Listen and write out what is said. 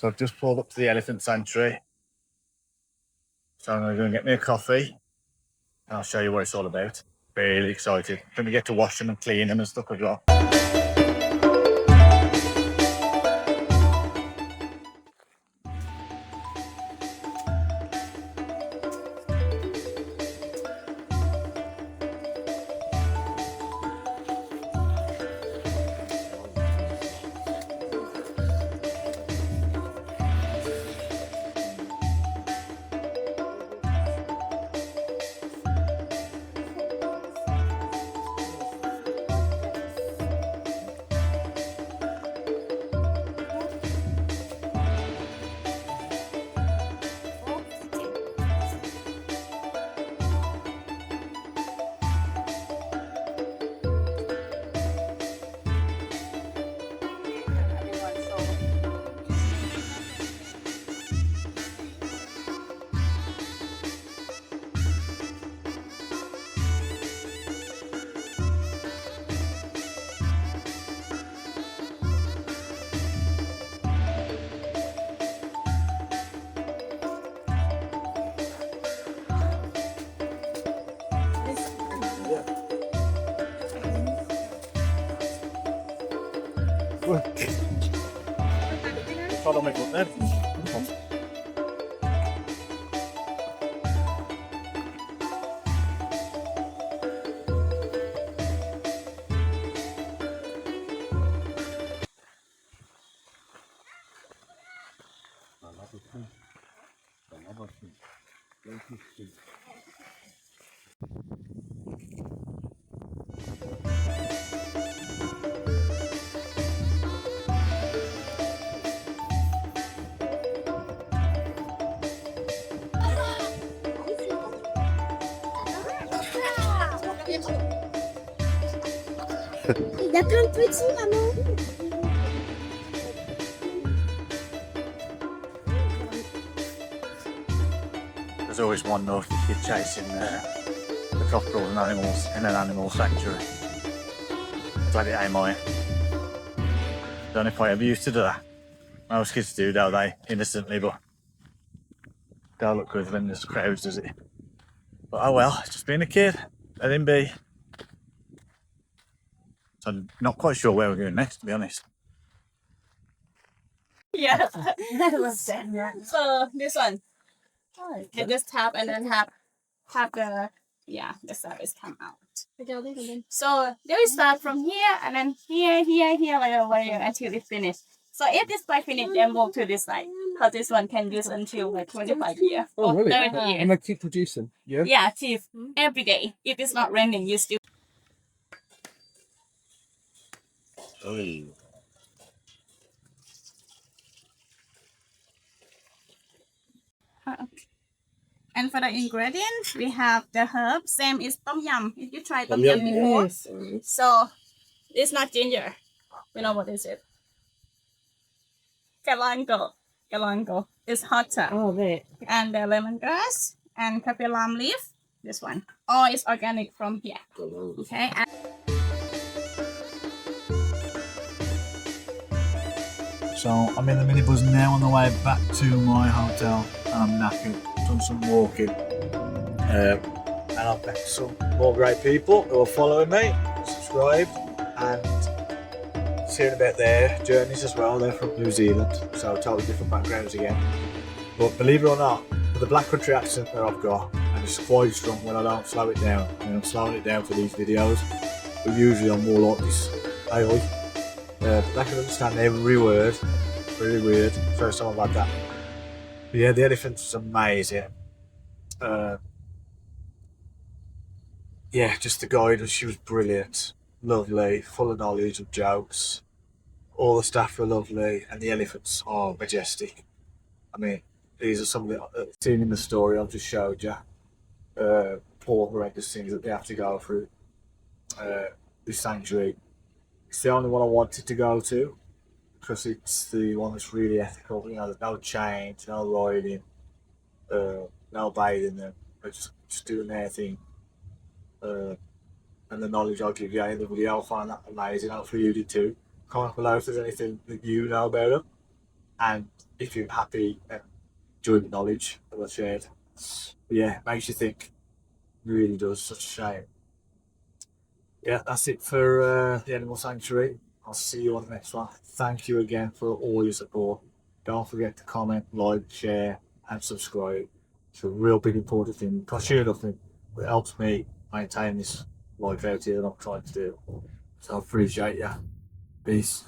So I've just pulled up to the elephant sanctuary. So I'm going to go and get me a coffee. And I'll show you what it's all about. Really excited. Then we get to wash them and clean them and stuff as well. Follow me up there. Il y a plein de petits, maman. There's always one naughty kid chasing the crocodiles and animals in an animal sanctuary. Glad it ain't mine. Don't know if I ever used to do that. Most kids do, don't they? Innocently, but they'll look good when there's crowds, does it? But oh well, just being a kid. Let him be. So I'm not quite sure where we're going next, to be honest. Yeah. So this one. You just tap and then have the the service come out. So they will start from here and then here, like until it's finished. So if this part finished, then move to this side. Because this one can use until like 25 years Oh, or really? 30 years. And they keep producing, yeah? Yeah, keep every day. If it's not raining, you still. And for the ingredients, we have the herb. Same is tom yum. If you try tom yum before. Yes. So it's not ginger. We know what is it. Galangal. Galangal is hotter. Oh, there. And the lemongrass and kaffir lime leaf. This one. All is organic from here. Okay. And So I'm in the minibus now on the way back to my hotel. I'm knackered. Done some walking. And I've met some more great people who are following me, subscribed, and seeing about their journeys as well. They're from New Zealand, so totally different backgrounds again. But believe it or not, with the black country accent that I've got, and it's quite strong when I don't slow it down. I mean, I'm slowing it down for these videos, but usually I'm more like this. Hey, but I can understand every word. Really weird. First time I've had that. But yeah, the elephant's amazing. Yeah, just the guide, she was brilliant. Lovely, full of knowledge and jokes. All the staff were lovely, and the elephants are majestic. I mean, these are some of the seen in the story I've just showed you. Poor horrendous things that they have to go through. This sanctuary. It's the only one I wanted to go to because it's the one that's really ethical. You know, there's no chains, no riding, no bathing them. They're just doing their thing. And the knowledge I'll give you in the video, I'll find that amazing. Hopefully you did too. Comment below if there's anything that you know about them. and if you're happy and enjoy the knowledge that I shared. But yeah, it makes you think. Really does. Such a shame. Yeah, that's it for the Animal Sanctuary. I'll see you on the next one. Thank you again for all your support. Don't forget to comment, like, share, and subscribe. It's a real big important thing. It costs you nothing, but it helps me maintain this life out here that I'm trying to do. So I appreciate you. Peace.